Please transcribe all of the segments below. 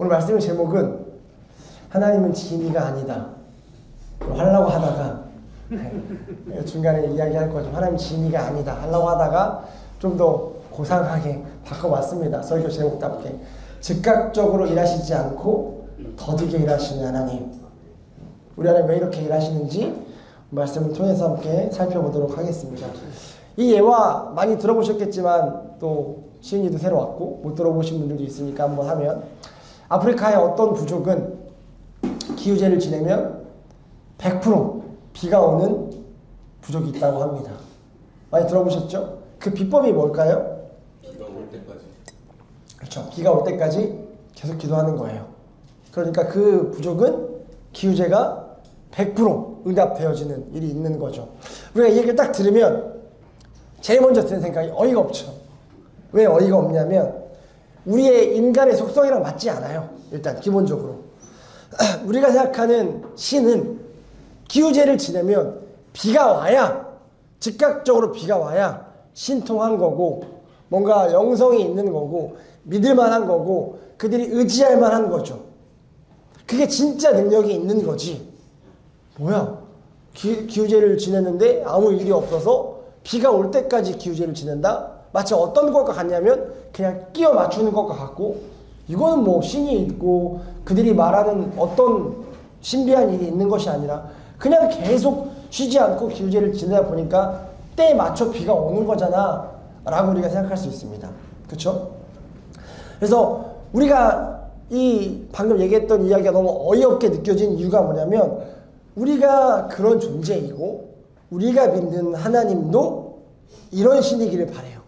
오늘 말씀의 제목은 하나님은 진리가 아니다. 하려고 하다가 중간에 이야기할 거죠. 하나님 진리가 아니다 하려고 하다가 좀 더 고상하게 바꿔봤습니다. 설교 제목답게. 즉각적으로 일하시지 않고 더디게 일하시는 하나님. 우리 하나님 왜 이렇게 일하시는지 말씀을 통해서 함께 살펴보도록 하겠습니다. 이 예화 많이 들어보셨겠지만 또 시은이도 새로 왔고 못 들어보신 분들도 있으니까 한번 하면, 아프리카의 어떤 부족은 기후제를 지내면 100% 비가 오는 부족이 있다고 합니다. 많이 들어보셨죠? 그 비법이 뭘까요? 비가 올 때까지. 그렇죠. 비가 올 때까지 계속 기도하는 거예요. 그러니까 그 부족은 기후제가 100% 응답되어지는 일이 있는 거죠. 우리가 이 얘기를 딱 들으면 제일 먼저 드는 생각이 어이가 없죠. 왜 어이가 없냐면 우리의 인간의 속성이랑 맞지 않아요. 일단 기본적으로 우리가 생각하는 신은 기후제를 지내면 비가 와야, 즉각적으로 비가 와야 신통한 거고 뭔가 영성이 있는 거고 믿을만한 거고 그들이 의지할 만한 거죠. 그게 진짜 능력이 있는 거지. 뭐야, 기후제를 지냈는데 아무 일이 없어서 비가 올 때까지 기후제를 지낸다? 마치 어떤 것과 같냐면 그냥 끼워 맞추는 것과 같고, 이거는 뭐 신이 있고 그들이 말하는 어떤 신비한 일이 있는 것이 아니라 그냥 계속 쉬지 않고 기후제를 지내다 보니까 때에 맞춰 비가 오는 거잖아 라고 우리가 생각할 수 있습니다. 그렇죠? 그래서 우리가 이 방금 얘기했던 이야기가 너무 어이없게 느껴진 이유가 뭐냐면 우리가 그런 존재이고 우리가 믿는 하나님도 이런 신이기를 바라요.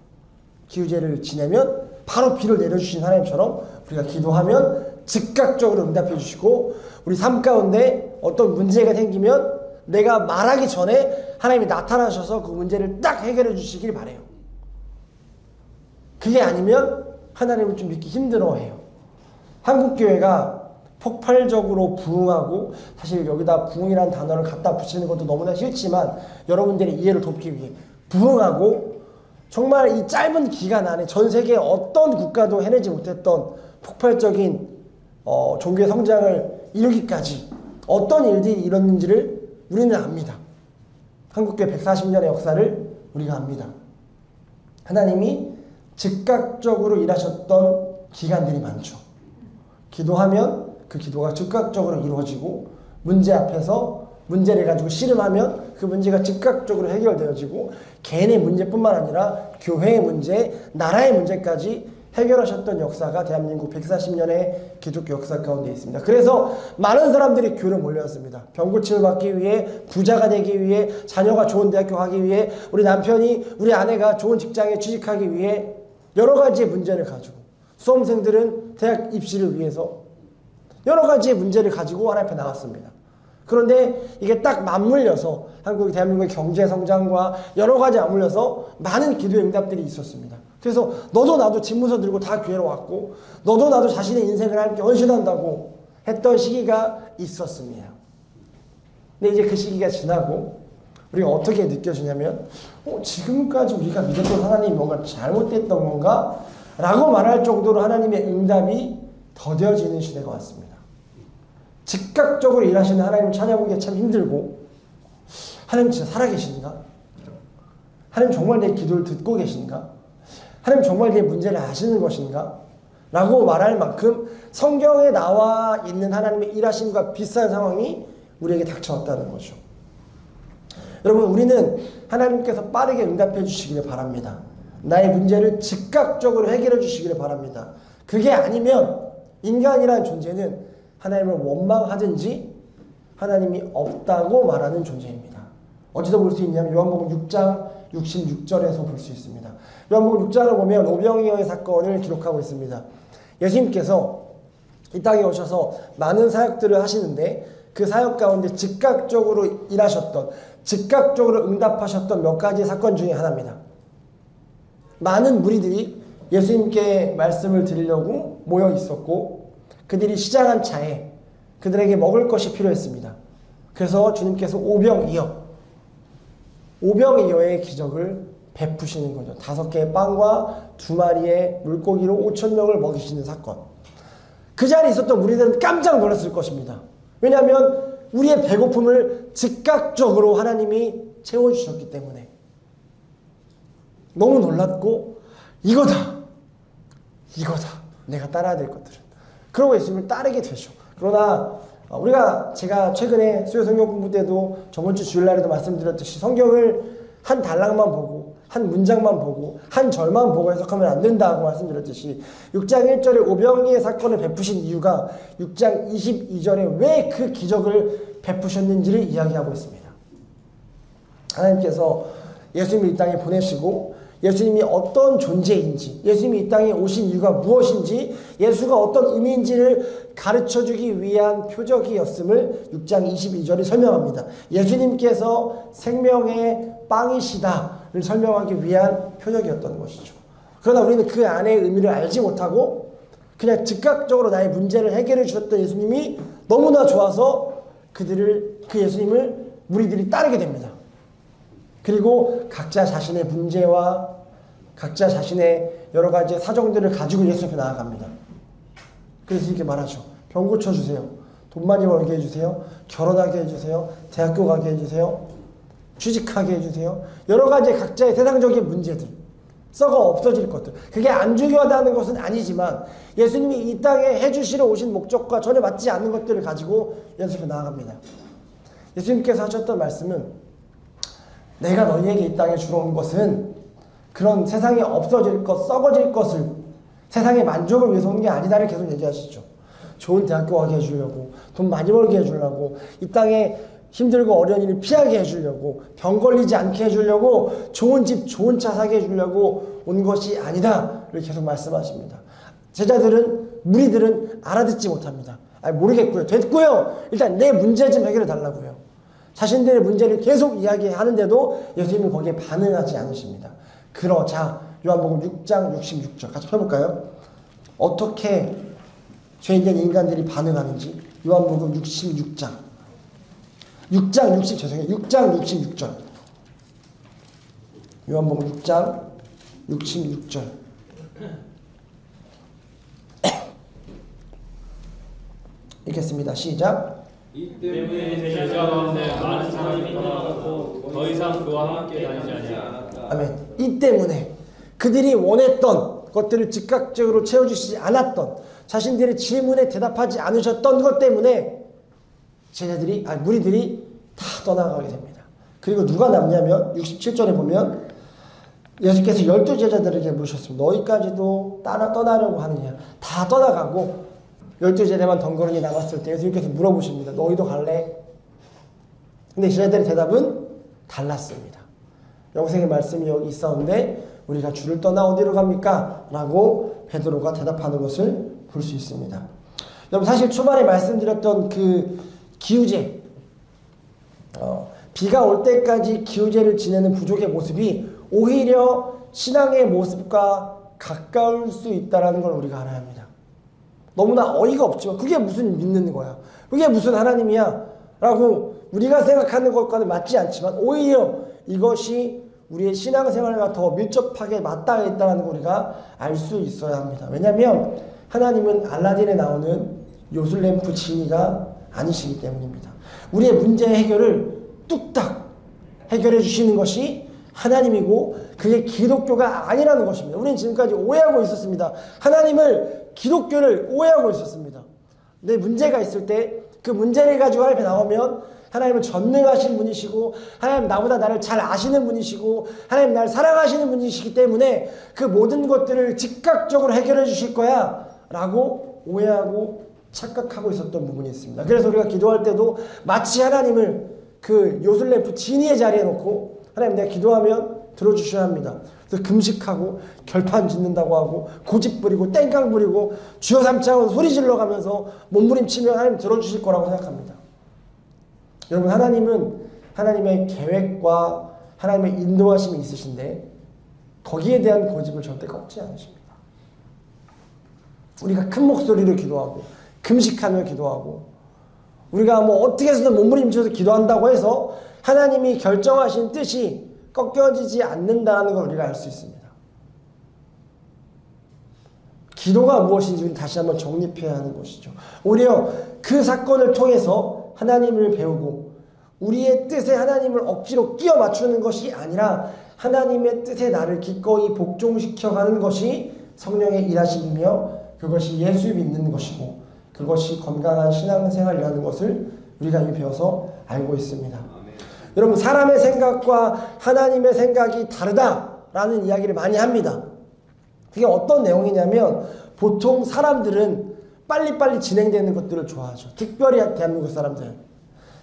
기후제를 지내면 바로 비를 내려주신 하나님처럼 우리가 기도하면 즉각적으로 응답해 주시고, 우리 삶 가운데 어떤 문제가 생기면 내가 말하기 전에 하나님이 나타나셔서 그 문제를 딱 해결해 주시길 바라요. 그게 아니면 하나님을 좀 믿기 힘들어해요. 한국교회가 폭발적으로 부흥하고, 사실 여기다 부흥이라는 단어를 갖다 붙이는 것도 너무나 싫지만 여러분들의 이해를 돕기 위해 부흥하고, 정말 이 짧은 기간 안에 전 세계 어떤 국가도 해내지 못했던 폭발적인 종교의 성장을 이루기까지 어떤 일들이 일었는지를 우리는 압니다. 한국교회 140년의 역사를 우리가 압니다. 하나님이 즉각적으로 일하셨던 기간들이 많죠. 기도하면 그 기도가 즉각적으로 이루어지고, 문제 앞에서 문제를 가지고 씨름하면 그 문제가 즉각적으로 해결되어지고, 개인의 문제뿐만 아니라 교회의 문제, 나라의 문제까지 해결하셨던 역사가 대한민국 140년의 기독교 역사 가운데 있습니다. 그래서 많은 사람들이 교회로 몰려왔습니다. 병고침을 받기 위해, 부자가 되기 위해, 자녀가 좋은 대학교 가기 위해, 우리 남편이, 우리 아내가 좋은 직장에 취직하기 위해, 여러 가지의 문제를 가지고, 수험생들은 대학 입시를 위해서 여러 가지의 문제를 가지고 하나님 앞에 나왔습니다. 그런데 이게 딱 맞물려서 대한민국의 경제 성장과 여러 가지 맞물려서 많은 기도의 응답들이 있었습니다. 그래서 너도 나도 집무서 들고 다 교회로 왔고, 너도 나도 자신의 인생을 함께 헌신한다고 했던 시기가 있었습니다. 근데 이제 그 시기가 지나고 우리가 어떻게 느껴지냐면 지금까지 우리가 믿었던 하나님이 뭔가 잘못됐던 건가? 라고 말할 정도로 하나님의 응답이 더뎌지는 시대가 왔습니다. 즉각적으로 일하시는 하나님을 찾아보기가 참 힘들고, 하나님 진짜 살아계신가? 하나님 정말 내 기도를 듣고 계신가? 하나님 정말 내 문제를 아시는 것인가? 라고 말할 만큼 성경에 나와 있는 하나님의 일하심과 비슷한 상황이 우리에게 닥쳐왔다는 거죠. 여러분, 우리는 하나님께서 빠르게 응답해 주시기를 바랍니다. 나의 문제를 즉각적으로 해결해 주시기를 바랍니다. 그게 아니면 인간이라는 존재는 하나님을 원망하든지 하나님이 없다고 말하는 존재입니다. 어디서 볼 수 있냐면 요한복음 6장 66절에서 볼 수 있습니다. 요한복음 6장을 보면 오병이어의 사건을 기록하고 있습니다. 예수님께서 이 땅에 오셔서 많은 사역들을 하시는데 그 사역 가운데 즉각적으로 일하셨던, 즉각적으로 응답하셨던 몇 가지 사건 중에 하나입니다. 많은 무리들이 예수님께 말씀을 드리려고 모여 있었고, 그들이 시장한 차에 그들에게 먹을 것이 필요했습니다. 그래서 주님께서 오병이어의 기적을 베푸시는 거죠. 5개의 빵과 2마리의 물고기로 5,000명을 먹이시는 사건. 그 자리에 있었던 우리들은 깜짝 놀랐을 것입니다. 왜냐하면 우리의 배고픔을 즉각적으로 하나님이 채워주셨기 때문에 너무 놀랐고 이거다 내가 따라야 될 것들은. 그러고 예수님을 따르게 되죠. 그러나 제가 최근에 수요 성경 공부 때도 저번주 주일날에도 말씀드렸듯이 성경을 한 단락만 보고 한 문장만 보고 한 절만 보고 해석하면 안 된다고 말씀드렸듯이 6장 1절에 오병이의 사건을 베푸신 이유가 6장 22절에 왜 그 기적을 베푸셨는지를 이야기하고 있습니다. 하나님께서 예수님을 이 땅에 보내시고 예수님이 어떤 존재인지, 예수님이 이 땅에 오신 이유가 무엇인지, 예수가 어떤 의미인지를 가르쳐주기 위한 표적이었음을 6장 22절이 설명합니다. 예수님께서 생명의 빵이시다를 설명하기 위한 표적이었던 것이죠. 그러나 우리는 그 안의 의미를 알지 못하고 그냥 즉각적으로 나의 문제를 해결해 주셨던 예수님이 너무나 좋아서 그 예수님을 무리들이 따르게 됩니다. 그리고 각자 자신의 문제와 각자 자신의 여러 가지 사정들을 가지고 예수 앞에 나아갑니다. 그래서 이렇게 말하죠. 병 고쳐주세요. 돈 많이 벌게 해주세요. 결혼하게 해주세요. 대학교 가게 해주세요. 취직하게 해주세요. 여러 가지 각자의 세상적인 문제들, 썩어 없어질 것들. 그게 안 중요하다는 것은 아니지만 예수님이 이 땅에 해주시러 오신 목적과 전혀 맞지 않는 것들을 가지고 예수 앞에 나아갑니다. 예수님께서 하셨던 말씀은 내가 너희에게 이 땅에 주러 온 것은 그런 세상에 없어질 것, 썩어질 것을 세상의 만족을 위해서 온 게 아니다를 계속 얘기하시죠. 좋은 대학교 가게 해주려고, 돈 많이 벌게 해주려고, 이 땅에 힘들고 어려운 일을 피하게 해주려고, 병 걸리지 않게 해주려고, 좋은 집, 좋은 차 사게 해주려고 온 것이 아니다를 계속 말씀하십니다. 제자들은, 무리들은 알아듣지 못합니다. 모르겠고요. 됐고요. 일단 내 문제 좀 해결해 달라고요. 자신들의 문제를 계속 이야기하는데도 예수님은 거기에 반응하지 않으십니다. 그러자 요한복음 6장 66절 같이 펴볼까요? 어떻게 죄인된 인간들이 반응하는지 요한복음 66장 6장 66절 요한복음 6장 66절 읽겠습니다. 시작. 이 때문에 제자 가운데 많은 사람이 떠나갔고 더 이상 그와 함께 다니지 아니하였다. 아멘. 이 때문에 그들이 원했던 것들을 즉각적으로 채워주시지 않았던 자신들의 질문에 대답하지 않으셨던 것 때문에 무리들이 다 떠나가게 됩니다. 그리고 누가 남냐면 67절에 보면 예수께서 12제자들에게 물으셨습니다. 너희까지도 떠나려고 하느냐. 다 떠나가고 12제자만 덩그러니 남았을 때 예수님께서 물어보십니다. 너희도 갈래? 근데 제자들의 대답은 달랐습니다. 영생의 말씀이 여기 있었는데 우리가 주를 떠나 어디로 갑니까? 라고 베드로가 대답하는 것을 볼 수 있습니다. 여러분 사실 초반에 말씀드렸던 그 기우제 비가 올 때까지 기우제를 지내는 부족의 모습이 오히려 신앙의 모습과 가까울 수 있다는 걸 우리가 알아야 합니다. 너무나 어이가 없지만 그게 무슨 믿는 거야? 그게 무슨 하나님이야? 라고 우리가 생각하는 것과는 맞지 않지만 오히려 이것이 우리의 신앙생활과 더 밀접하게 맞닿아 있다는 걸 우리가 알 수 있어야 합니다. 왜냐하면 하나님은 알라딘에 나오는 요술램프 지니가 아니시기 때문입니다. 우리의 문제 해결을 뚝딱 해결해 주시는 것이 하나님이고 그게 기독교가 아니라는 것입니다. 우리는 지금까지 오해하고 있었습니다. 하나님을 기독교를 오해하고 있었습니다. 내 문제가 있을 때 그 문제를 가지고 하나님 앞에 나오면 하나님은 전능하신 분이시고 하나님 나보다 나를 잘 아시는 분이시고 하나님 나를 사랑하시는 분이시기 때문에 그 모든 것들을 즉각적으로 해결해 주실 거야 라고 오해하고 착각하고 있었던 부분이 있습니다. 그래서 우리가 기도할 때도 마치 하나님을 그 요술램프 지니의 자리에 놓고 하나님 내가 기도하면 들어주셔야 합니다. 그래서 금식하고 결판 짓는다고 하고 고집 부리고 땡깡 부리고 주여 삼창으로 소리 질러가면서 몸부림치면 하나님 들어주실 거라고 생각합니다. 여러분 하나님은 하나님의 계획과 하나님의 인도하심이 있으신데 거기에 대한 고집을 절대 꺾지 않으십니다. 우리가 큰 목소리로 기도하고 금식하며 기도하고 우리가 뭐 어떻게 해서든 몸부림쳐서 기도한다고 해서 하나님이 결정하신 뜻이 꺾여지지 않는다는 걸 우리가 알 수 있습니다. 기도가 무엇인지 다시 한번 정립해야 하는 것이죠. 오히려 그 사건을 통해서 하나님을 배우고 우리의 뜻에 하나님을 억지로 끼워 맞추는 것이 아니라 하나님의 뜻에 나를 기꺼이 복종시켜가는 것이 성령의 일하심이며 그것이 예수 믿는 것이고 그것이 건강한 신앙생활이라는 것을 우리가 이미 배워서 알고 있습니다. 여러분, 사람의 생각과 하나님의 생각이 다르다라는 이야기를 많이 합니다. 그게 어떤 내용이냐면 보통 사람들은 빨리빨리 진행되는 것들을 좋아하죠. 특별히 대한민국 사람들은.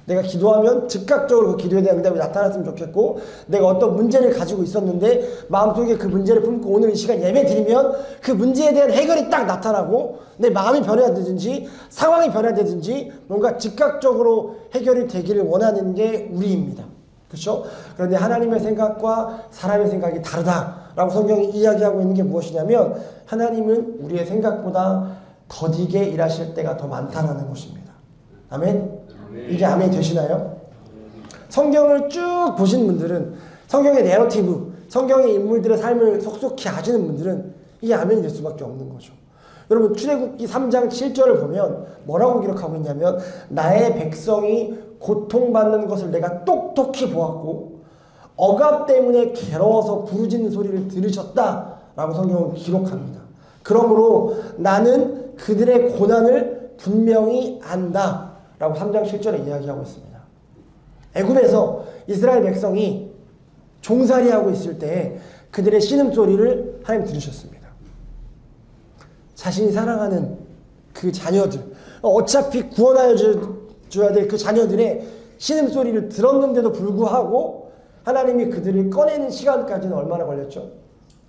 내가 기도하면 즉각적으로 그 기도에 대한 응답이 나타났으면 좋겠고, 내가 어떤 문제를 가지고 있었는데 마음속에 그 문제를 품고 오늘 이 시간 예배 드리면 그 문제에 대한 해결이 딱 나타나고 내 마음이 변화되든지 상황이 변화되든지 뭔가 즉각적으로 해결이 되기를 원하는 게 우리입니다. 그렇죠? 그런데 하나님의 생각과 사람의 생각이 다르다라고 성경이 이야기하고 있는 게 무엇이냐면 하나님은 우리의 생각보다 더디게 일하실 때가 더 많다는 것입니다. 아멘? 이게 아멘이 되시나요? 성경을 쭉 보신 분들은, 성경의 내러티브, 성경의 인물들의 삶을 속속히 아시는 분들은 이게 아멘이 될 수밖에 없는 거죠. 여러분, 출애굽기 3장 7절을 보면 뭐라고 기록하고 있냐면 나의 백성이 고통받는 것을 내가 똑똑히 보았고 억압 때문에 괴로워서 부르짖는 소리를 들으셨다라고 성경은 기록합니다. 그러므로 나는 그들의 고난을 분명히 안다 라고 3장 7절에 이야기하고 있습니다. 애굽에서 이스라엘 백성이 종살이하고 있을 때 그들의 신음소리를 하나님 들으셨습니다. 자신이 사랑하는 그 자녀들, 어차피 구원하여 줘야 될 그 자녀들의 신음소리를 들었는데도 불구하고 하나님이 그들을 꺼내는 시간까지는 얼마나 걸렸죠?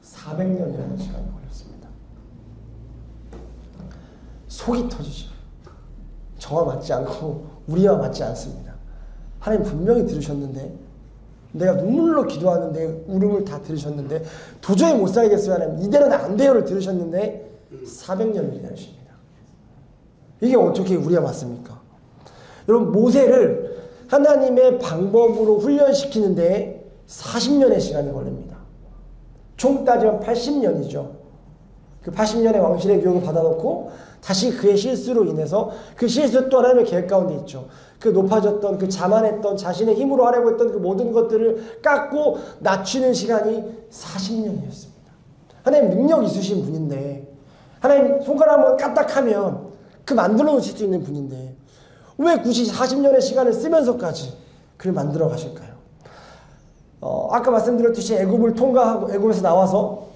400년이라는 시간이 걸렸습니다. 속이 터지죠. 저와 맞지 않고 우리와 맞지 않습니다. 하나님 분명히 들으셨는데, 내가 눈물로 기도하는데 울음을 다 들으셨는데 도저히 못 살겠어요 하나님, 이대로는 안 돼요를 들으셨는데 400년을 기다리십니다. 이게 어떻게 우리와 맞습니까? 여러분, 모세를 하나님의 방법으로 훈련시키는데 40년의 시간이 걸립니다. 총 따지면 80년이죠. 그 80년의 왕실의 교육을 받아놓고 다시 그의 실수로 인해서, 그 실수 또 하나님의 계획 가운데 있죠. 그 높아졌던, 그 자만했던, 자신의 힘으로 하려고 했던 그 모든 것들을 깎고 낮추는 시간이 40년이었습니다. 하나님 능력 있으신 분인데, 하나님 손가락 한번 까딱하면 그 만들어 놓으실 수 있는 분인데 왜 굳이 40년의 시간을 쓰면서까지 그를 만들어 가실까요? 아까 말씀드렸듯이 애굽을 통과하고 애굽에서 나와서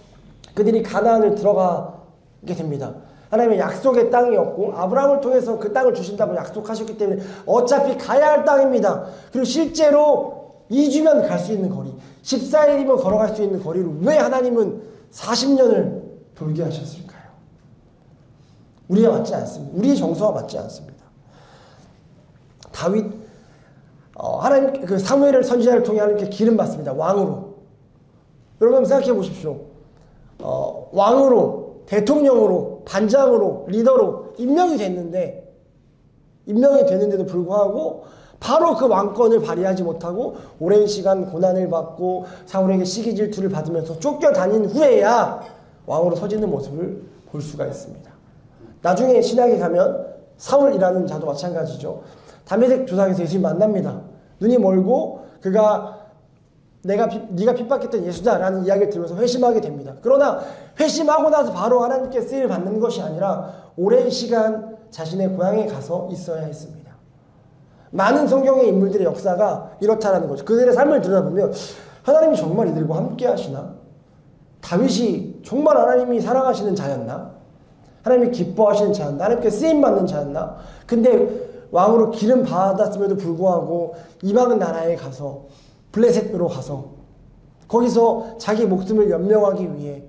그들이 가나안을 들어가게 됩니다. 하나님의 약속의 땅이었고 아브라함을 통해서 그 땅을 주신다고 약속하셨기 때문에 어차피 가야 할 땅입니다. 그리고 실제로 2주면 갈 수 있는 거리, 14일이면 걸어갈 수 있는 거리를 왜 하나님은 40년을 돌게 하셨을까요? 우리와 맞지 않습니다. 우리의 정서와 맞지 않습니다. 다윗, 하나님 그 사무엘을 선지자를 통해 하나님께 기름 받습니다. 왕으로. 여러분 생각해 보십시오. 왕으로, 대통령으로, 반장으로, 리더로 임명이 됐는데도 불구하고 바로 그 왕권을 발휘하지 못하고 오랜 시간 고난을 받고 사울에게 시기 질투를 받으면서 쫓겨다닌 후에야 왕으로 서지는 모습을 볼 수가 있습니다. 나중에 신약에 가면 사울이라는 자도 마찬가지죠. 다메섹 조상에서 예수님 만납니다. 눈이 멀고 그가 네가 핍박했던 예수다라는 이야기를 들으면서 회심하게 됩니다. 그러나 회심하고 나서 바로 하나님께 쓰임을 받는 것이 아니라 오랜 시간 자신의 고향에 가서 있어야 했습니다. 많은 성경의 인물들의 역사가 이렇다라는 거죠. 그들의 삶을 들여다보면 하나님이 정말 이들과 함께 하시나? 다윗이 정말 하나님이 사랑하시는 자였나? 하나님이 기뻐하시는 자였나? 하나님께 쓰임받는 자였나? 근데 왕으로 기름 받았음에도 불구하고 이방 나라에 가서 블레셋으로 가서 거기서 자기 목숨을 연명하기 위해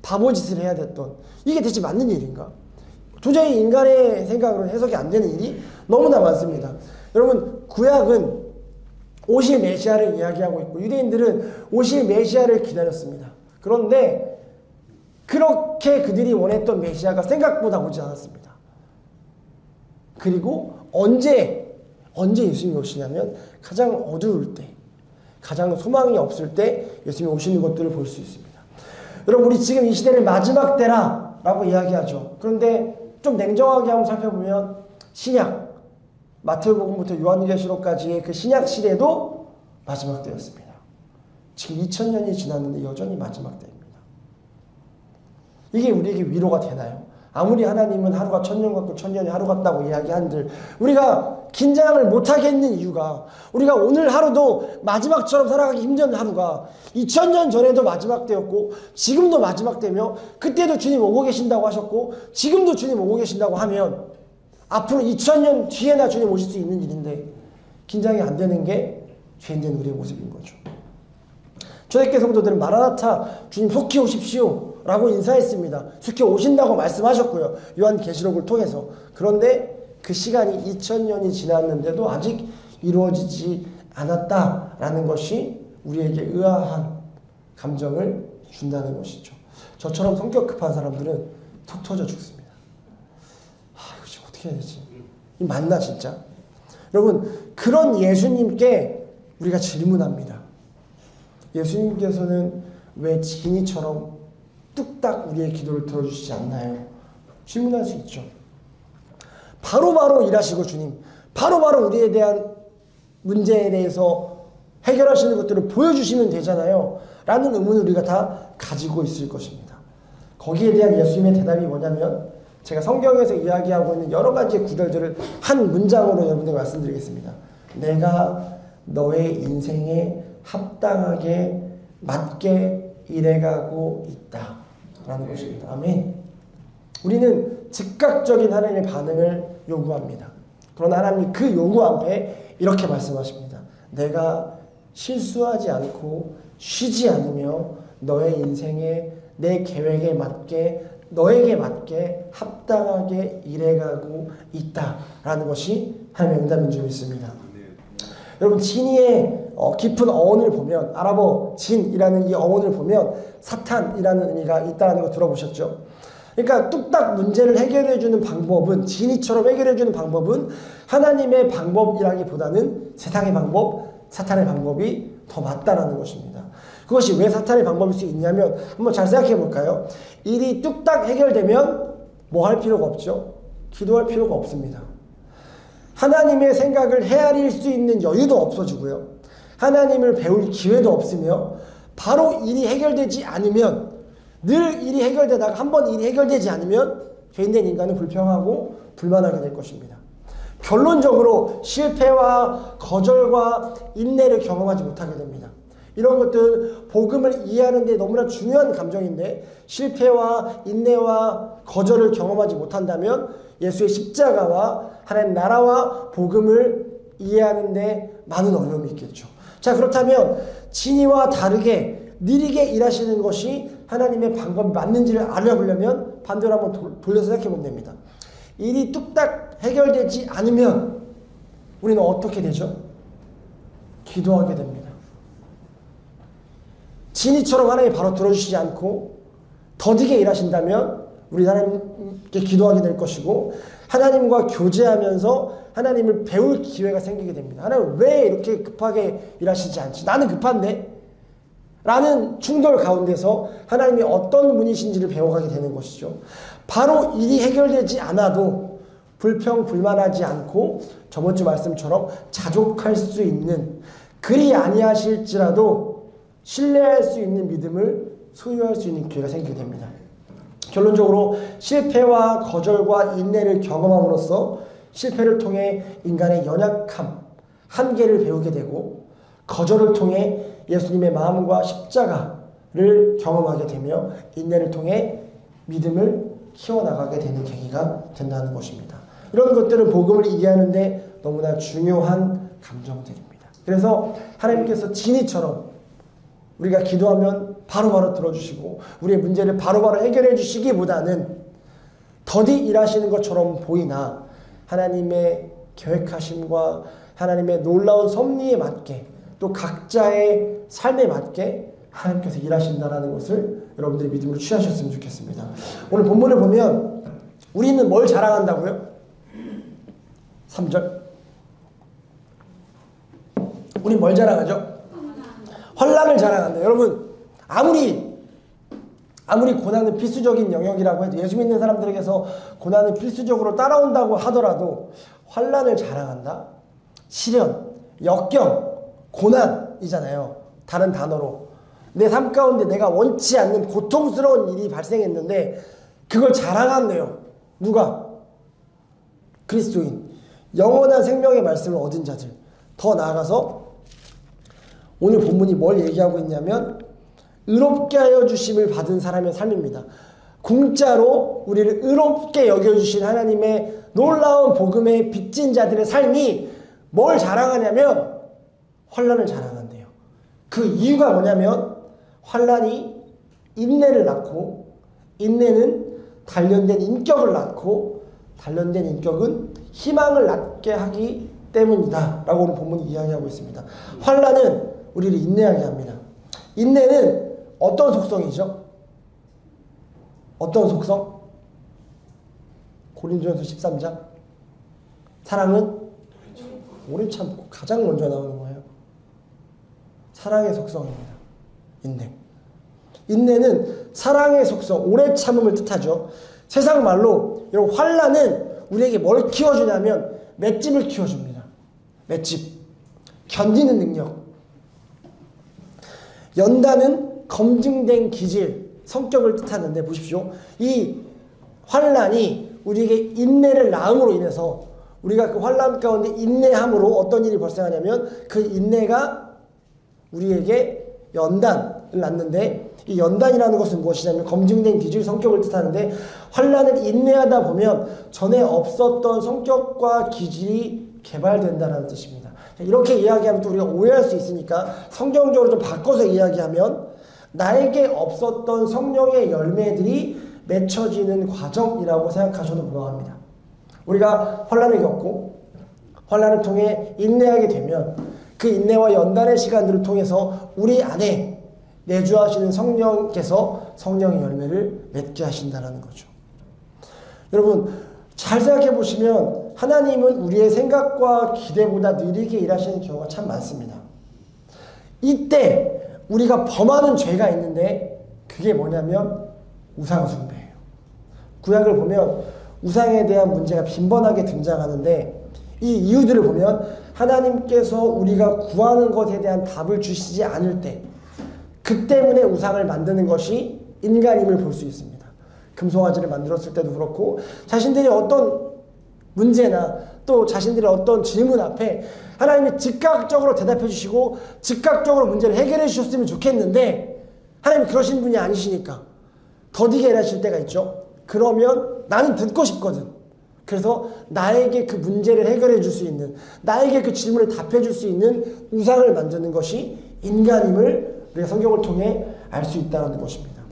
바보짓을 해야 됐던, 이게 대체 맞는 일인가? 도저히 인간의 생각으로 해석이 안 되는 일이 너무나 많습니다. 여러분, 구약은 오실 메시아를 이야기하고 있고 유대인들은 오실 메시아를 기다렸습니다. 그런데 그렇게 그들이 원했던 메시아가 생각보다 오지 않았습니다. 그리고 언제 예수님이 오시냐면 가장 어두울 때, 가장 소망이 없을 때 예수님이 오시는 것들을 볼 수 있습니다. 여러분, 우리 지금 이 시대를 마지막 때라 라고 이야기하죠. 그런데 좀 냉정하게 한번 살펴보면 신약, 마태복음부터 요한계시록까지의 그 신약 시대도 마지막 때였습니다. 지금 2000년이 지났는데 여전히 마지막 때입니다. 이게 우리에게 위로가 되나요? 아무리 하나님은 하루가 1000년 같고 1000년이 하루 같다고 이야기한들 우리가 긴장을 못하겠는 이유가 우리가 오늘 하루도 마지막처럼 살아가기 힘든 하루가 2000년 전에도 마지막 때였고 지금도 마지막 때며 그때도 주님 오고 계신다고 하셨고 지금도 주님 오고 계신다고 하면 앞으로 2000년 뒤에나 주님 오실 수 있는 일인데 긴장이 안 되는 게 죄인된 우리의 모습인 거죠. 초대교회 성도들은 마라나타 주님 속히 오십시오 라고 인사했습니다. 속히 오신다고 말씀하셨고요. 요한계시록을 통해서. 그런데 그 시간이 2000년이 지났는데도 아직 이루어지지 않았다라는 것이 우리에게 의아한 감정을 준다는 것이죠. 저처럼 성격 급한 사람들은 톡 터져 죽습니다. 이거 지금 어떻게 해야 되지? 이 맞나 진짜? 여러분 그런 예수님께 우리가 질문합니다. 예수님께서는 왜 지니처럼 뚝딱 우리의 기도를 들어주시지 않나요? 질문할 수 있죠. 바로바로 일하시고 주님 바로바로 우리에 대한 문제에 대해서 해결하시는 것들을 보여주시면 되잖아요 라는 의문을 우리가 다 가지고 있을 것입니다. 거기에 대한 예수님의 대답이 뭐냐면 제가 성경에서 이야기하고 있는 여러 가지의 구절들을 한 문장으로 여러분들에게 말씀드리겠습니다. 내가 너의 인생에 합당하게 맞게 일해가고 있다 라는 것입니다. 아멘. 우리는 즉각적인 하나님의 반응을 요구합니다. 그러나 하나님이 그 요구 앞에 이렇게 말씀하십니다. 내가 실수하지 않고 쉬지 않으며 너의 인생에 내 계획에 맞게 너에게 맞게 합당하게 일해가고 있다라는 것이 하나님의 응답인 줄 믿습니다. 여러분 진이의 깊은 어원을 보면 아랍어 진이라는 이 어원을 보면 사탄이라는 의미가 있다는 거 들어보셨죠? 그러니까 뚝딱 문제를 해결해주는 방법은 진이처럼 해결해주는 방법은 하나님의 방법이라기보다는 세상의 방법, 사탄의 방법이 더 맞다라는 것입니다. 그것이 왜 사탄의 방법일 수 있냐면 한번 잘 생각해 볼까요? 일이 뚝딱 해결되면 뭐 할 필요가 없죠? 기도할 필요가 없습니다. 하나님의 생각을 헤아릴 수 있는 여유도 없어지고요. 하나님을 배울 기회도 없으며 바로 일이 해결되지 않으면 늘 일이 해결되다가 한번 일이 해결되지 않으면 죄인된 인간은 불평하고 불만하게 될 것입니다. 결론적으로 실패와 거절과 인내를 경험하지 못하게 됩니다. 이런 것들은 복음을 이해하는 데 너무나 중요한 감정인데 실패와 인내와 거절을 경험하지 못한다면 예수의 십자가와 하나님 나라와 복음을 이해하는 데 많은 어려움이 있겠죠. 자, 그렇다면 진이와 다르게 느리게 일하시는 것이 하나님의 방법이 맞는지를 알아보려면 반대로 한번 돌려서 생각해 보면 됩니다. 일이 뚝딱 해결되지 않으면 우리는 어떻게 되죠? 기도하게 됩니다. 진이처럼 하나님이 바로 들어주시지 않고 더디게 일하신다면 우리 하나님께 기도하게 될 것이고 하나님과 교제하면서 하나님을 배울 기회가 생기게 됩니다. 하나님 왜 이렇게 급하게 일하시지 않지? 나는 급한데? 라는 충돌 가운데서 하나님이 어떤 분이신지를 배워가게 되는 것이죠. 바로 일이 해결되지 않아도 불평불만하지 않고 저번 주 말씀처럼 자족할 수 있는 그리 아니하실지라도 신뢰할 수 있는 믿음을 소유할 수 있는 기회가 생기게 됩니다. 결론적으로 실패와 거절과 인내를 경험함으로써 실패를 통해 인간의 연약함, 한계를 배우게 되고 거절을 통해 예수님의 마음과 십자가를 경험하게 되며 인내를 통해 믿음을 키워나가게 되는 계기가 된다는 것입니다. 이런 것들은 복음을 이해하는 데 너무나 중요한 감정들입니다. 그래서 하나님께서 진이처럼 우리가 기도하면 바로바로 들어주시고 우리의 문제를 바로바로 해결해 주시기보다는 더디 일하시는 것처럼 보이나 하나님의 계획하심과 하나님의 놀라운 섭리에 맞게 또 각자의 삶에 맞게 하나님께서 일하신다는 것을 여러분들이 믿음으로 취하셨으면 좋겠습니다. 오늘 본문을 보면 우리는 뭘 자랑한다고요? 3절 우리 뭘 자랑하죠? 환난을 자랑한다. 여러분 아무리 아무리 고난은 필수적인 영역이라고 해도 예수 믿는 사람들에게서 고난은 필수적으로 따라온다고 하더라도 환난을 자랑한다? 시련, 역경, 고난이잖아요. 다른 단어로. 내 삶 가운데 내가 원치 않는 고통스러운 일이 발생했는데 그걸 자랑한대요. 누가? 그리스도인. 영원한 생명의 말씀을 얻은 자들. 더 나아가서 오늘 본문이 뭘 얘기하고 있냐면 의롭게 하여 주심을 받은 사람의 삶입니다. 공짜로 우리를 의롭게 여겨주신 하나님의 놀라운 복음에 빚진 자들의 삶이 뭘 자랑하냐면 환난을 자랑한대요. 그 이유가 뭐냐면 환난이 인내를 낳고 인내는 단련된 인격을 낳고 단련된 인격은 희망을 낳게 하기 때문이다 라고 오늘 본문이 이야기하고 있습니다. 환난은 우리를 인내하게 합니다. 인내는 어떤 속성이죠? 어떤 속성? 고린도전서 13장 사랑은 오래 참고 가장 먼저 나오는 거예요. 사랑의 속성입니다. 인내. 인내는 사랑의 속성, 오래 참음을 뜻하죠. 세상 말로 이런 환난은 우리에게 뭘 키워주냐면 맷집을 키워줍니다. 맷집. 견디는 능력. 연단은 검증된 기질, 성격을 뜻하는데 보십시오. 이 환난이 우리에게 인내를 낳음으로 인해서 우리가 그 환난 가운데 인내함으로 어떤 일이 발생하냐면 그 인내가 우리에게 연단을 낳는데 이 연단이라는 것은 무엇이냐면 검증된 기질, 성격을 뜻하는데 환난을 인내하다 보면 전에 없었던 성격과 기질이 개발된다는 뜻입니다. 이렇게 이야기하면 또 우리가 오해할 수 있으니까 성경적으로 좀 바꿔서 이야기하면 나에게 없었던 성령의 열매들이 맺혀지는 과정이라고 생각하셔도 무방합니다. 우리가 환난을 겪고 환난을 통해 인내하게 되면 그 인내와 연단의 시간들을 통해서 우리 안에 내주하시는 성령께서 성령의 열매를 맺게 하신다는 거죠. 여러분 잘 생각해 보시면 하나님은 우리의 생각과 기대보다 느리게 일하시는 경우가 참 많습니다. 이때 우리가 범하는 죄가 있는데 그게 뭐냐면 우상 숭배예요. 구약을 보면 우상에 대한 문제가 빈번하게 등장하는데 이 이유들을 보면 하나님께서 우리가 구하는 것에 대한 답을 주시지 않을 때 그 때문에 우상을 만드는 것이 인간임을 볼 수 있습니다. 금송아지를 만들었을 때도 그렇고 자신들이 어떤 문제나 또 자신들의 어떤 질문 앞에 하나님이 즉각적으로 대답해 주시고 즉각적으로 문제를 해결해 주셨으면 좋겠는데 하나님이 그러신 분이 아니시니까 더디게 일하실 때가 있죠. 그러면 나는 듣고 싶거든. 그래서 나에게 그 문제를 해결해 줄 수 있는, 나에게 그 질문에 답해 줄 수 있는 우상을 만드는 것이 인간임을 우리가 성경을 통해 알 수 있다는 것입니다.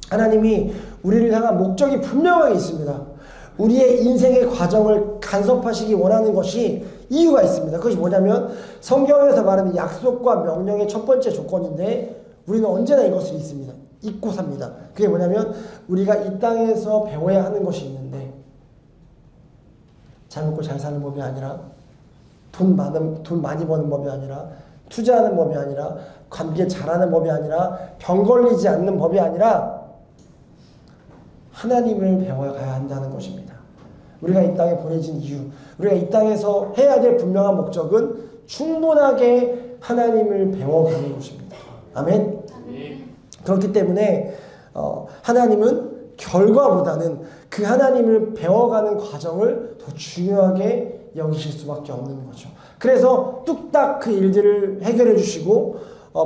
하나님이 우리를 향한 목적이 분명하게 있습니다. 우리의 인생의 과정을 간섭하시기 원하는 것이 이유가 있습니다. 그것이 뭐냐면 성경에서 말하는 약속과 명령의 첫 번째 조건인데 우리는 언제나 이것을 잊고 삽니다. 그게 뭐냐면 우리가 이 땅에서 배워야 하는 것이 있는데 잘 먹고 잘 사는 법이 아니라 돈 많이 버는 법이 아니라 투자하는 법이 아니라 관계 잘하는 법이 아니라 병 걸리지 않는 법이 아니라 하나님을 배워가야 한다는 것입니다. 우리가 이 땅에 보내진 이유, 우리가 이 땅에서 해야 될 분명한 목적은 충분하게 하나님을 배워가는 것입니다. 아멘? 그렇기 때문에 하나님은 결과보다는 그 하나님을 배워가는 과정을 더 중요하게 여기실 수밖에 없는 거죠. 그래서 뚝딱 그 일들을 해결해 주시고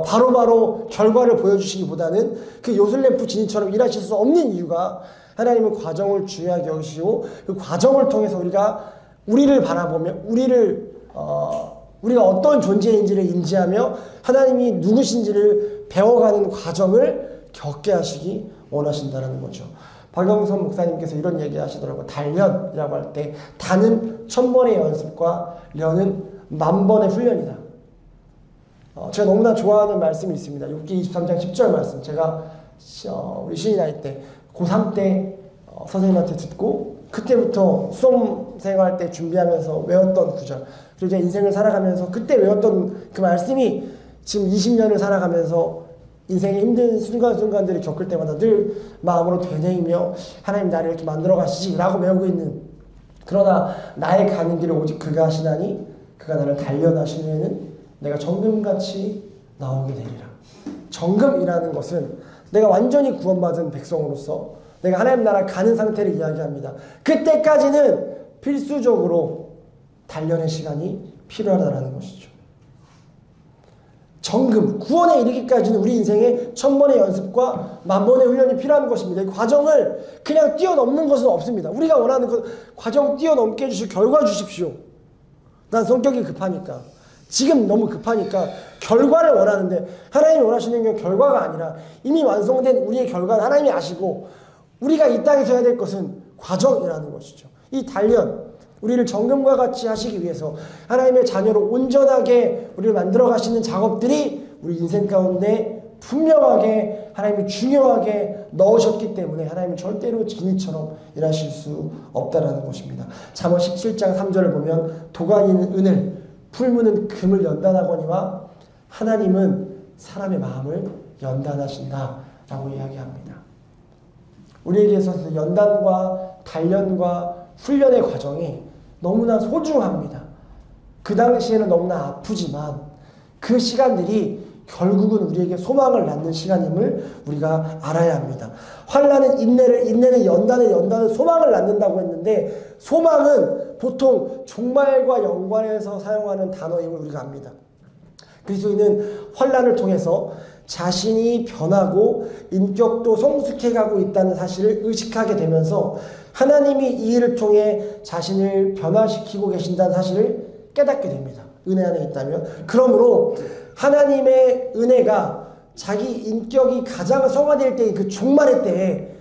바로바로 결과를 보여주시기보다는 그 요술램프 진이처럼 일하실 수 없는 이유가 하나님은 과정을 중요하게 여기시고 그 과정을 통해서 우리를 바라보며 우리가 어떤 존재인지를 인지하며 하나님이 누구신지를 배워가는 과정을 겪게 하시기 원하신다는 거죠. 박영선 목사님께서 이런 얘기 하시더라고요. 단련이라고 할 때 단은 1000번의 연습과 련은 10,000번의 훈련이다. 제가 너무나 좋아하는 말씀이 있습니다. 욥기 23장 10절 말씀. 제가 우리 신인 아이 때 고3 때 선생님한테 듣고 그때부터 수험 생활 때 준비하면서 외웠던 구절. 그리고 제 인생을 살아가면서 그때 외웠던 그 말씀이 지금 20년을 살아가면서 인생의 힘든 순간순간들을 겪을 때마다 늘 마음으로 되뇌이며 하나님 나를 이렇게 만들어 가시지 라고 배우고 있는, 그러나 나의 가는 길을 오직 그가 하시나니 그가 나를 단련하신 후에는 내가 정금같이 나오게 되리라. 정금이라는 것은 내가 완전히 구원받은 백성으로서 내가 하나님 나라 가는 상태를 이야기합니다. 그때까지는 필수적으로 단련의 시간이 필요하다는 것이죠. 정금, 구원에 이르기까지는 우리 인생에 1000번의 연습과 10,000번의 훈련이 필요한 것입니다. 이 과정을 그냥 뛰어넘는 것은 없습니다. 우리가 원하는 그 과정 뛰어넘게 해주시고 결과 주십시오. 난 성격이 급하니까, 지금 너무 급하니까 결과를 원하는데, 하나님이 원하시는 게 결과가 아니라 이미 완성된 우리의 결과는 하나님이 아시고 우리가 이 땅에서 해야 될 것은 과정이라는 것이죠. 이 단련, 우리를 정금과 같이 하시기 위해서 하나님의 자녀로 온전하게 우리를 만들어 가시는 작업들이 우리 인생 가운데 분명하게 하나님이 중요하게 넣으셨기 때문에 하나님은 절대로 진이처럼 일하실 수 없다라는 것입니다. 잠언 17장 3절을 보면 도가니는 은을, 풀무는 금을 연단하거니와 하나님은 사람의 마음을 연단하신다라고 이야기합니다. 우리에게 있어서 연단과 단련과 훈련의 과정이 너무나 소중합니다. 그 당시에는 너무나 아프지만 그 시간들이 결국은 우리에게 소망을 낳는 시간임을 우리가 알아야 합니다. 환난은 인내를, 인내는 연단을, 연단은 소망을 낳는다고 했는데, 소망은 보통 종말과 연관해서 사용하는 단어임을 우리가 압니다. 그리스도인은 환난을 통해서 자신이 변하고 인격도 성숙해가고 있다는 사실을 의식하게 되면서 하나님이 이 일을 통해 자신을 변화시키고 계신다는 사실을 깨닫게 됩니다. 은혜 안에 있다면. 그러므로 하나님의 은혜가 자기 인격이 가장 성화될 때의 그 종말의 때에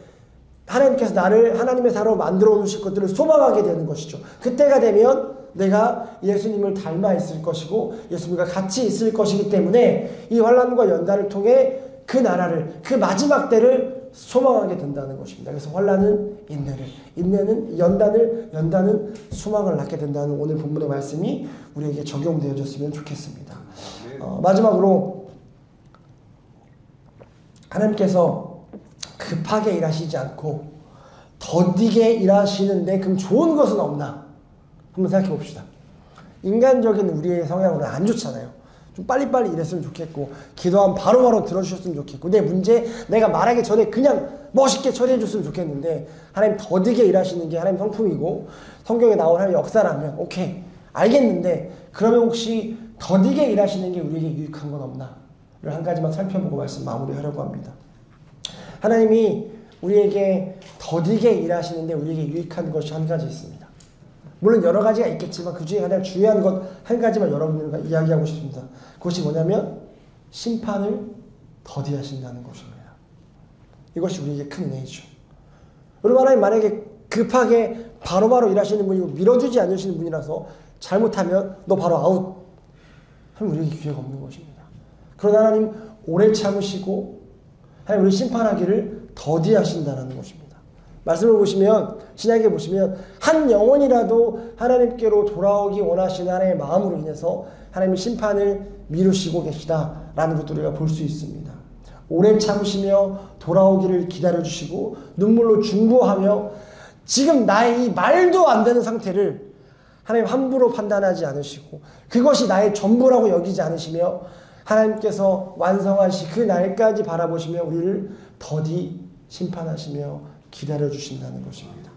하나님께서 나를 하나님의 사람으로 만들어 놓으실 것들을 소망하게 되는 것이죠. 그때가 되면 내가 예수님을 닮아 있을 것이고 예수님과 같이 있을 것이기 때문에 이 환난과 연단을 통해 그 나라를, 그 마지막 때를 소망하게 된다는 것입니다. 그래서 환난은 인내를, 인내는 연단을, 연단은 소망을 낳게 된다는 오늘 본문의 말씀이 우리에게 적용되어졌으면 좋겠습니다. 마지막으로 하나님께서 급하게 일하시지 않고 더디게 일하시는데 그럼 좋은 것은 없나? 한번 생각해 봅시다. 인간적인 우리의 성향으로는 안 좋잖아요. 좀 빨리빨리 일했으면 좋겠고 기도하면 바로바로 들어주셨으면 좋겠고, 내 문제 내가 말하기 전에 그냥 멋있게 처리해 줬으면 좋겠는데 하나님 더디게 일하시는 게 하나님 성품이고 성경에 나온 하나님 역사라면 오케이 알겠는데, 그러면 혹시 더디게 일하시는 게 우리에게 유익한 건 없나를 한 가지만 살펴보고 말씀 마무리하려고 합니다. 하나님이 우리에게 더디게 일하시는데 우리에게 유익한 것이 한 가지 있습니다. 물론 여러 가지가 있겠지만 그 중에 가장 중요한 것 한 가지만 여러분들과 이야기하고 싶습니다. 그것이 뭐냐면 심판을 더디하신다는 것입니다. 이것이 우리에게 큰 은혜이죠. 여러분, 하나님 만약에 급하게 바로바로 일하시는 분이고 밀어주지 않으시는 분이라서 잘못하면 너 바로 아웃 하면 우리에게 기회가 없는 것입니다. 그러나 하나님 오래 참으시고 하나님 우리 심판하기를 더디하신다는 것입니다. 말씀을 보시면, 신약에 보시면 한 영혼이라도 하나님께로 돌아오기 원하시는 하나님의 마음으로 인해서 하나님의 심판을 미루시고 계시다라는 것도 우리가 볼 수 있습니다. 오래 참으시며 돌아오기를 기다려주시고 눈물로 중보하며 지금 나의 이 말도 안 되는 상태를 하나님 함부로 판단하지 않으시고 그것이 나의 전부라고 여기지 않으시며 하나님께서 완성하시 그 날까지 바라보시며 우리를 더디 심판하시며 기다려주신다는 것입니다.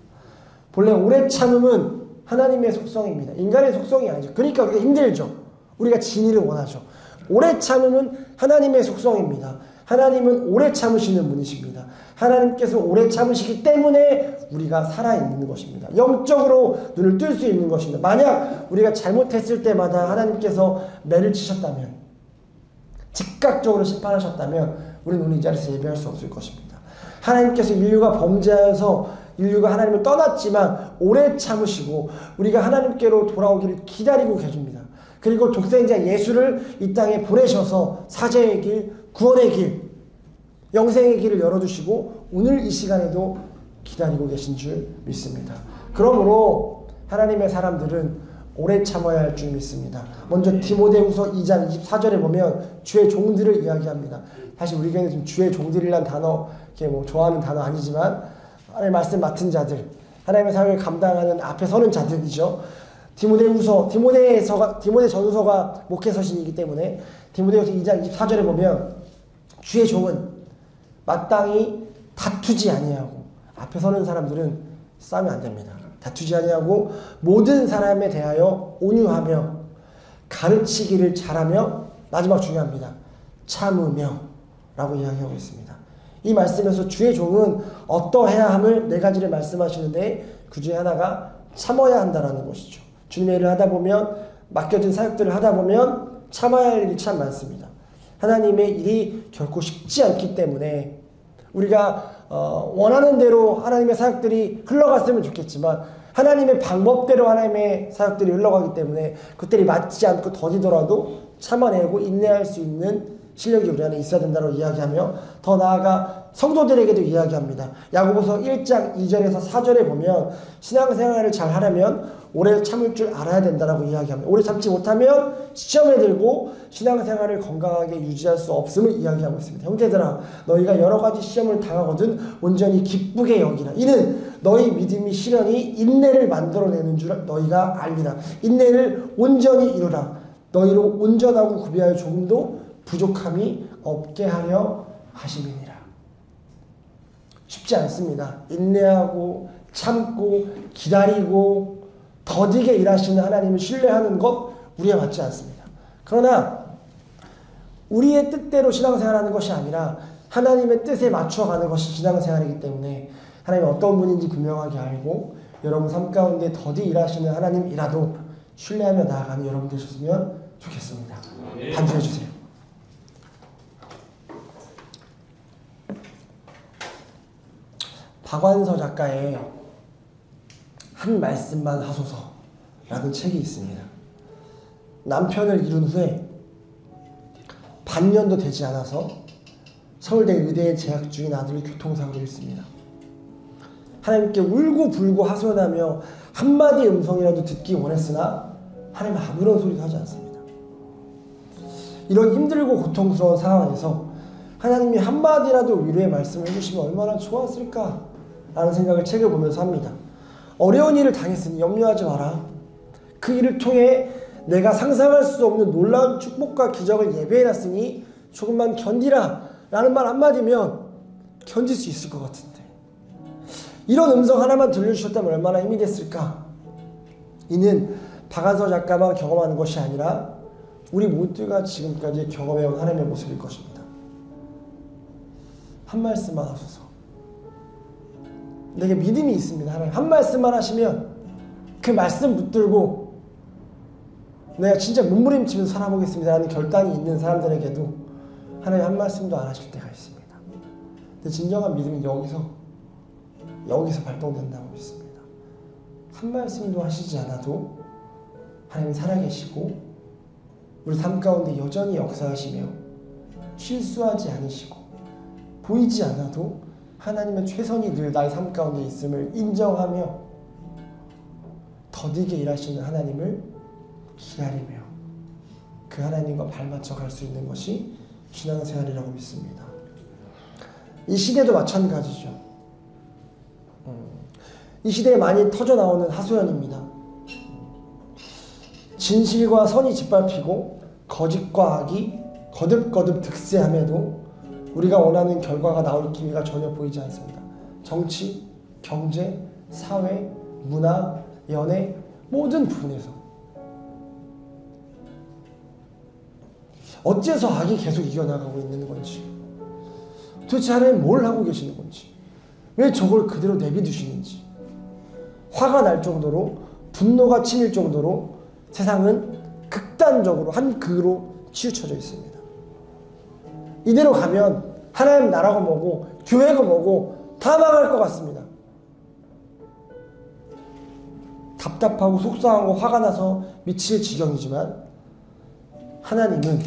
본래 오래 참음은 하나님의 속성입니다. 인간의 속성이 아니죠. 그러니까 우리가 힘들죠. 우리가 진리를 원하죠. 오래 참음은 하나님의 속성입니다. 하나님은 오래 참으시는 분이십니다. 하나님께서 오래 참으시기 때문에 우리가 살아있는 것입니다. 영적으로 눈을 뜰 수 있는 것입니다. 만약 우리가 잘못했을 때마다 하나님께서 매를 치셨다면, 즉각적으로 심판하셨다면 우리는 오늘 이 자리에서 예배할 수 없을 것입니다. 하나님께서 인류가 범죄하여서 인류가 하나님을 떠났지만 오래 참으시고 우리가 하나님께로 돌아오기를 기다리고 계십니다. 그리고 독생자 예수를 이 땅에 보내셔서 사죄의 길, 구원의 길, 영생의 길을 열어주시고 오늘 이 시간에도 기다리고 계신 줄 믿습니다. 그러므로 하나님의 사람들은 오래 참아야 할 줄 믿습니다. 먼저 디모데후서 2장 24절에 보면 주의 종들을 이야기합니다. 사실 우리 교회는 지금 주의 종들이란 단어 이렇게 뭐 좋아하는 단어 아니지만 하나님의 말씀 맡은 자들, 하나님의 사역을 감당하는 앞에 서는 자들이죠. 디모데전서가 목회 서신이기 때문에 디모데후서 2장 24절에 보면 주의 종은 마땅히 다투지 아니하고, 앞에 서는 사람들은 싸우면 안 됩니다. 다투지 아니하고 모든 사람에 대하여 온유하며 가르치기를 잘하며, 마지막 중요합니다. 참으며 라고 이야기하고 있습니다. 이 말씀에서 주의 종은 어떠해야 함을 네 가지를 말씀하시는데 그 중에 하나가 참아야 한다라는 것이죠. 주님의 일을 하다 보면, 맡겨진 사역들을 하다 보면 참아야 할 일이 참 많습니다. 하나님의 일이 결코 쉽지 않기 때문에 우리가 원하는 대로 하나님의 사역들이 흘러갔으면 좋겠지만 하나님의 방법대로 하나님의 사역들이 흘러가기 때문에 그들이 맞지 않고 더디더라도 참아내고 인내할 수 있는 실력이 우리 안에 있어야 된다고 이야기하며, 더 나아가 성도들에게도 이야기합니다. 야고보서 1장 2절에서 4절에 보면 신앙생활을 잘 하려면 오래 참을 줄 알아야 된다고 이야기합니다. 오래 참지 못하면 시험에 들고 신앙생활을 건강하게 유지할 수 없음을 이야기하고 있습니다. 형제들아, 너희가 여러 가지 시험을 당하거든 온전히 기쁘게 여기라. 이는 너희 믿음이 시련이 인내를 만들어내는 줄 너희가 알리라. 인내를 온전히 이루라. 너희로 온전하고 구비하여 조금도 부족함이 없게 하려 하심이니라. 쉽지 않습니다. 인내하고 참고 기다리고 더디게 일하시는 하나님을 신뢰하는 것 우리에 맞지 않습니다. 그러나 우리의 뜻대로 신앙생활하는 것이 아니라 하나님의 뜻에 맞춰가는 것이 신앙생활이기 때문에 하나님이 어떤 분인지 분명하게 알고 여러분 삶 가운데 더디 일하시는 하나님이라도 신뢰하며 나아가는 여러분 되셨으면 좋겠습니다. 반주해 주세요. 박완서 작가의 한 말씀만 하소서라는 책이 있습니다. 남편을 이룬 후에 반년도 되지 않아서 서울대 의대에 재학 중인 아들이 교통사고를 했습니다. 하나님께 울고불고 하소연하며 한마디 음성이라도 듣기 원했으나 하나님은 아무런 소리도 하지 않습니다. 이런 힘들고 고통스러운 상황에서 하나님이 한마디라도 위로의 말씀을 해주시면 얼마나 좋았을까 라는 생각을 책을 보면서 합니다. 어려운 일을 당했으니 염려하지 마라. 그 일을 통해 내가 상상할 수 없는 놀라운 축복과 기적을 예배해놨으니 조금만 견디라 라는 말 한마디면 견딜 수 있을 것 같은데, 이런 음성 하나만 들려주셨다면 얼마나 힘이 됐을까. 이는 박완서 작가만 경험하는 것이 아니라 우리 모두가 지금까지 경험해온 하나님의 모습일 것입니다. 한 말씀만 하소서. 내게 믿음이 있습니다. 하나님 한 말씀만 하시면 그 말씀 붙들고 내가 진짜 몸부림치면서 살아보겠습니다 라는 결단이 있는 사람들에게도 하나님 한 말씀도 안 하실 때가 있습니다. 근데 진정한 믿음이 여기서 발동된다고 믿습니다. 한 말씀도 하시지 않아도 하나님 살아계시고 우리 삶 가운데 여전히 역사하시며 실수하지 않으시고 보이지 않아도 하나님의 최선이 늘 나의 삶 가운데 있음을 인정하며 더디게 일하시는 하나님을 기다리며 그 하나님과 발맞춰 갈 수 있는 것이 신앙생활이라고 믿습니다. 이 시대도 마찬가지죠. 이 시대에 많이 터져나오는 하소연입니다. 진실과 선이 짓밟히고 거짓과 악이 거듭거듭 득세함에도 우리가 원하는 결과가 나올 기미가 전혀 보이지 않습니다. 정치, 경제, 사회, 문화, 연애 모든 부분에서 어째서 악이 계속 이겨나가고 있는 건지, 도대체 하나님 뭘 하고 계시는 건지, 왜 저걸 그대로 내비두시는지, 화가 날 정도로, 분노가 치밀 정도로 세상은 극단적으로 한 극으로 치우쳐져 있습니다. 이대로 가면 하나님 나라가 뭐고 교회가 뭐고 다 망할 것 같습니다. 답답하고 속상하고 화가 나서 미칠 지경이지만 하나님은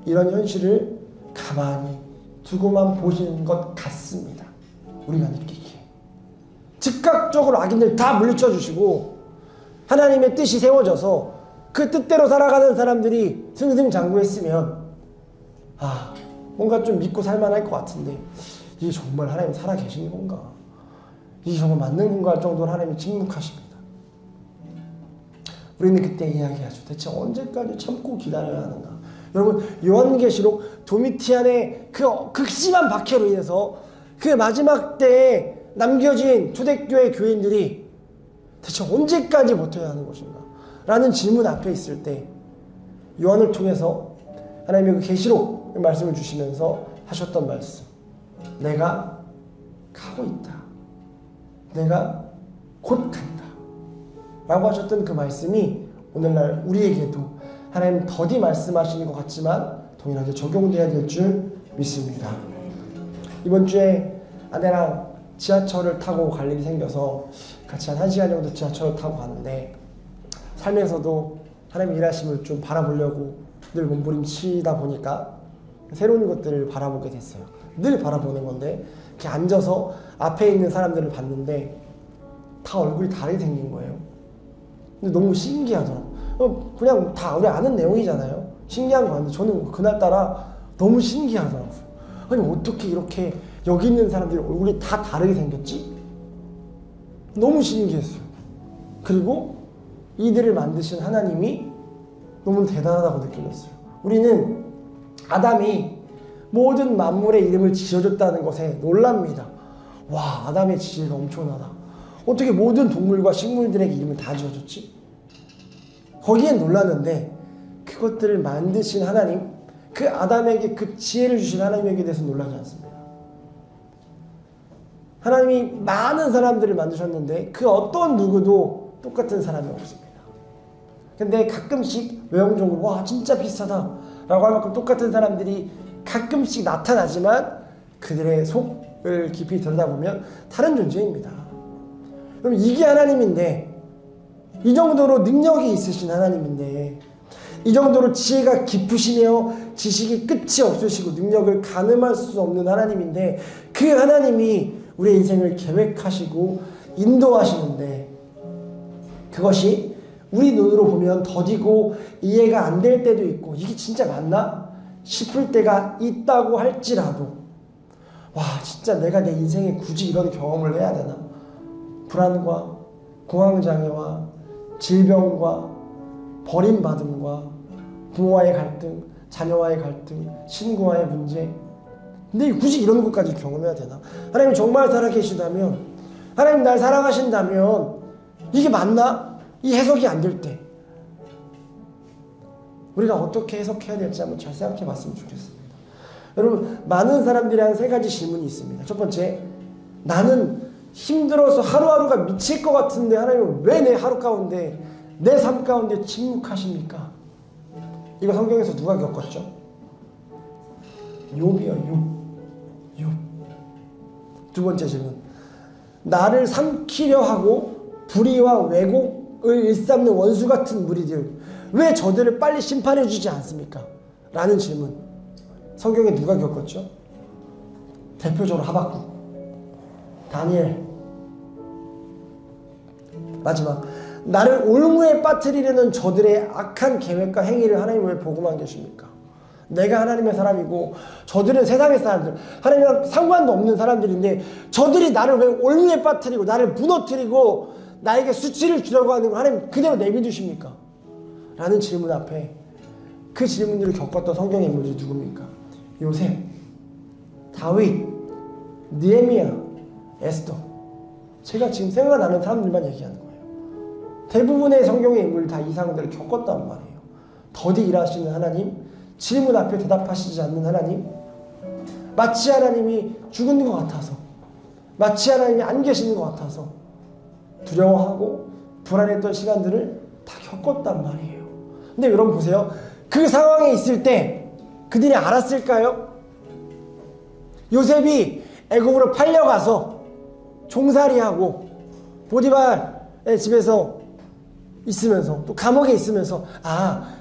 이런 현실을 가만히 두고만 보시는 것 같습니다. 우리가 느끼기에. 즉각적으로 악인들 다 물리쳐 주시고 하나님의 뜻이 세워져서 그 뜻대로 살아가는 사람들이 승승장구했으면 뭔가 좀 믿고 살만할 것 같은데 이게 정말 하나님 살아계신 건가? 이게 정말 맞는 건가 할 정도로 하나님이 침묵하십니다. 우리는 그때 이야기하죠. 대체 언제까지 참고 기다려야 하는가? 여러분, 요한계시록 도미티안의 그 극심한 박해로 인해서 그 마지막 때에 남겨진 초대교회 교인들이 대체 언제까지 버텨야 하는 것인가? 라는 질문 앞에 있을 때 요한을 통해서 하나님의 그 계시록 말씀을 주시면서 하셨던 말씀, 내가 가고 있다, 내가 곧 간다 라고 하셨던 그 말씀이 오늘날 우리에게도 하나님 더디 말씀하시는 것 같지만 동일하게 적용돼야 될 줄 믿습니다. 이번 주에 아내랑 지하철을 타고 갈 일이 생겨서 같이 한 1시간 정도 지하철을 타고 가는데, 살면서도 하나님의 일하심을 좀 바라보려고 늘 몸부림치다 보니까 새로운 것들을 바라보게 됐어요. 늘 바라보는 건데 이렇게 앉아서 앞에 있는 사람들을 봤는데 다 얼굴이 다르게 생긴 거예요. 근데 너무 신기하더라고요. 그냥 다 우리 아는 내용이잖아요. 신기한 거 같은데 저는 그날따라 너무 신기하더라고요. 아니 어떻게 이렇게 여기 있는 사람들이 얼굴이 다 다르게 생겼지? 너무 신기했어요. 그리고 이들을 만드신 하나님이 너무 대단하다고 느껴졌어요. 우리는 아담이 모든 만물의 이름을 지어줬다는 것에 놀랍니다. 와, 아담의 지혜가 엄청나다. 어떻게 모든 동물과 식물들에게 이름을 다 지어줬지? 거기엔 놀랐는데 그것들을 만드신 하나님, 그 아담에게 그 지혜를 주신 하나님에게 대해서 놀라지 않습니다. 하나님이 많은 사람들을 만드셨는데 그 어떤 누구도 똑같은 사람이 없습니다. 근데 가끔씩 외형적으로 와 진짜 비슷하다 라고 할 만큼 똑같은 사람들이 가끔씩 나타나지만 그들의 속을 깊이 들여다보면 다른 존재입니다. 그럼 이게 하나님인데, 이 정도로 능력이 있으신 하나님인데, 이 정도로 지혜가 깊으시며 지식이 끝이 없으시고 능력을 가늠할 수 없는 하나님인데, 그 하나님이 우리의 인생을 계획하시고 인도하시는데 그것이 우리 눈으로 보면 더디고 이해가 안 될 때도 있고 이게 진짜 맞나? 싶을 때가 있다고 할지라도 와 진짜 내가 내 인생에 굳이 이런 경험을 해야 되나? 불안과 공황장애와 질병과 버림받음과 부모와의 갈등, 자녀와의 갈등, 친구와의 문제, 근데 굳이 이런 것까지 경험해야 되나? 하나님 정말 살아계시다면, 하나님 날 사랑하신다면 이게 맞나? 이 해석이 안 될 때 우리가 어떻게 해석해야 될지 한번 잘 생각해 봤으면 좋겠습니다. 여러분, 많은 사람들이 한 3가지 질문이 있습니다. 첫 번째, 나는 힘들어서 하루하루가 미칠 것 같은데 하나님은 왜 내 하루 가운데, 내 삶 가운데 침묵하십니까? 이거 성경에서 누가 겪었죠? 욥이요, 욥. 두 번째 질문, 나를 삼키려 하고 불의와 왜곡을 일삼는 원수 같은 무리들, 왜 저들을 빨리 심판해 주지 않습니까? 라는 질문, 성경에 누가 겪었죠? 대표적으로 하박국, 다니엘. 마지막, 나를 올무에 빠뜨리려는 저들의 악한 계획과 행위를 하나님 왜 보고만 계십니까? 내가 하나님의 사람이고 저들은 세상의 사람들, 하나님이랑 상관도 없는 사람들인데 저들이 나를 왜 올무에 빠뜨리고 나를 무너뜨리고 나에게 수치를 주려고 하는 걸 하나님 그대로 내비두십니까? 라는 질문 앞에 그 질문들을 겪었던 성경의 인물들이 누굽니까? 요셉, 다윗, 느헤미야, 에스더. 제가 지금 생각나는 사람들만 얘기하는 거예요. 대부분의 성경의 인물들 다 이 상황들을 겪었단 말이에요. 더디 일하시는 하나님, 질문 앞에 대답하시지 않는 하나님, 마치 하나님이 죽은 것 같아서, 마치 하나님이 안 계시는 것 같아서 두려워하고 불안했던 시간들을 다 겪었단 말이에요. 근데 여러분 보세요. 그 상황에 있을 때 그들이 알았을까요? 요셉이 애굽으로 팔려가서 종살이하고 보디발의 집에서 있으면서 또 감옥에 있으면서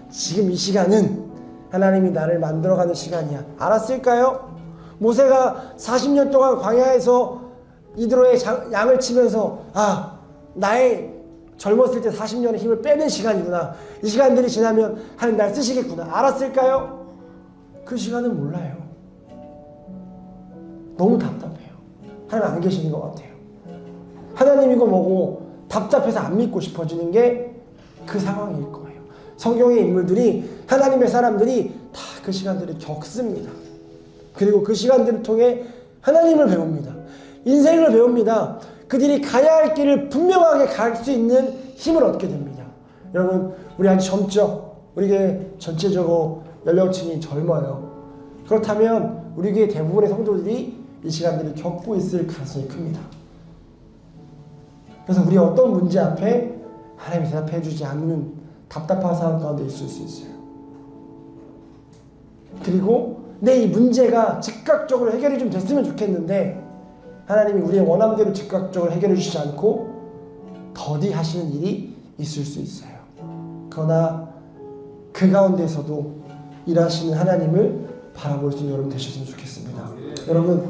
지금 이 시간은 하나님이 나를 만들어가는 시간이야, 알았을까요? 모세가 40년 동안 광야에서 이드로의 양을 치면서 나의 젊었을 때 40년의 힘을 빼는 시간이구나. 이 시간들이 지나면 하나님 날 쓰시겠구나. 알았을까요? 그 시간은 몰라요. 너무 답답해요. 하나님 안 계시는 것 같아요. 하나님이고 뭐고 답답해서 안 믿고 싶어지는 게 그 상황일 거예요. 성경의 인물들이, 하나님의 사람들이 다 그 시간들을 겪습니다. 그리고 그 시간들을 통해 하나님을 배웁니다. 인생을 배웁니다. 그들이 가야 할 길을 분명하게 갈 수 있는 힘을 얻게 됩니다. 여러분, 우리 아직 젊죠? 우리 교회 전체적으로 연령층이 젊어요. 그렇다면 우리 교회 대부분의 성도들이 이 시간들을 겪고 있을 가능성이 큽니다. 그래서 우리 어떤 문제 앞에 하나님이 대답해 주지 않는 답답한 상황 가운데 있을 수 있어요. 그리고 내 이 문제가 즉각적으로 해결이 좀 됐으면 좋겠는데 하나님이 우리의 원함대로 즉각적으로 해결해 주시지 않고 더디하시는 일이 있을 수 있어요. 그러나 그 가운데서도 일하시는 하나님을 바라볼 수 있는 여러분 되셨으면 좋겠습니다. 여러분,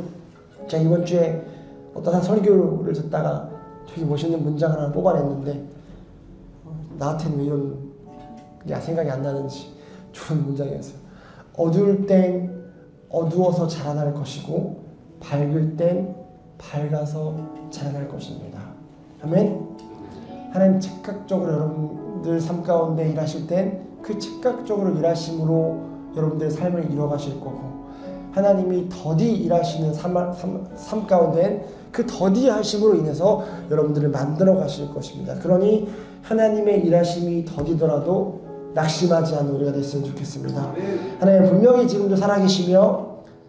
제가 이번 주에 어떤 한 설교를 듣다가 되게 멋있는 문장 하나 뽑아냈는데 나한테는 왜 이런 게 생각이 안 나는지 좋은 문장이었어요. 어두울 땐 어두워서 자라날 것이고 밝을 땐 밝아서 자라날 것입니다. 아멘. 하나님 즉각적으로 여러분들 삶 가운데 일하실 땐 그 즉각적으로 일하심으로 여러분들의 삶을 이뤄가실 거고, 하나님이 더디 일하시는 삶 가운데는 그 더디 하심으로 인해서 여러분들을 만들어 가실 것입니다. 그러니 하나님의 일하심이 더디더라도 낙심하지 않는 우리가 됐으면 좋겠습니다. 하나님 분명히 지금도 살아계시며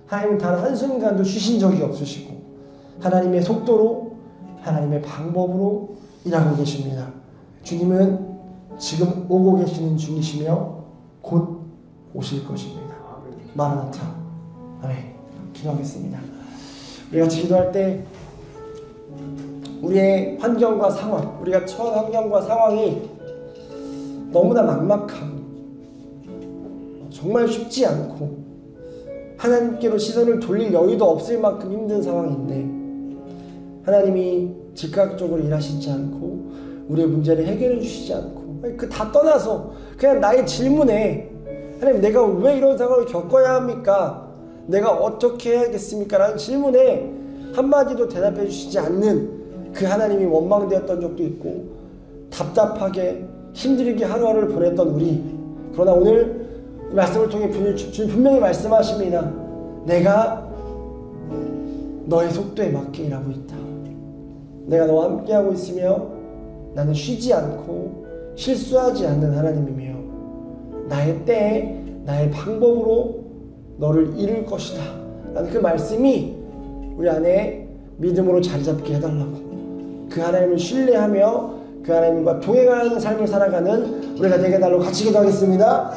하나님은 단 한순간도 쉬신 적이 없으시고 하나님의 속도로, 하나님의 방법으로 일하고 계십니다. 주님은 지금 오고 계시는 중이시며 곧 오실 것입니다. 마라나타. 아멘. 기도하겠습니다. 우리 같이 기도할 때 우리의 환경과 상황, 우리가 처한 환경과 상황이 너무나 막막하고 정말 쉽지 않고 하나님께로 시선을 돌릴 여유도 없을 만큼 힘든 상황인데 하나님이 즉각적으로 일하시지 않고 우리의 문제를 해결해 주시지 않고 그 다 떠나서 그냥 나의 질문에 하나님 내가 왜 이런 상황을 겪어야 합니까? 내가 어떻게 해야겠습니까? 라는 질문에 한마디도 대답해 주시지 않는 그 하나님이 원망되었던 적도 있고 답답하게 힘들게 하루하루를 보냈던 우리, 그러나 오늘 이 말씀을 통해 주님 분명히 말씀하십니다. 내가 너의 속도에 맞게 일하고 있다. 내가 너와 함께하고 있으며 나는 쉬지 않고 실수하지 않는 하나님이며 나의 때에 나의 방법으로 너를 이룰 것이다 라는 그 말씀이 우리 안에 믿음으로 자리 잡게 해달라고, 그 하나님을 신뢰하며 그 하나님과 동행하는 삶을 살아가는 우리가 되게 해달라고 같이 기도하겠습니다.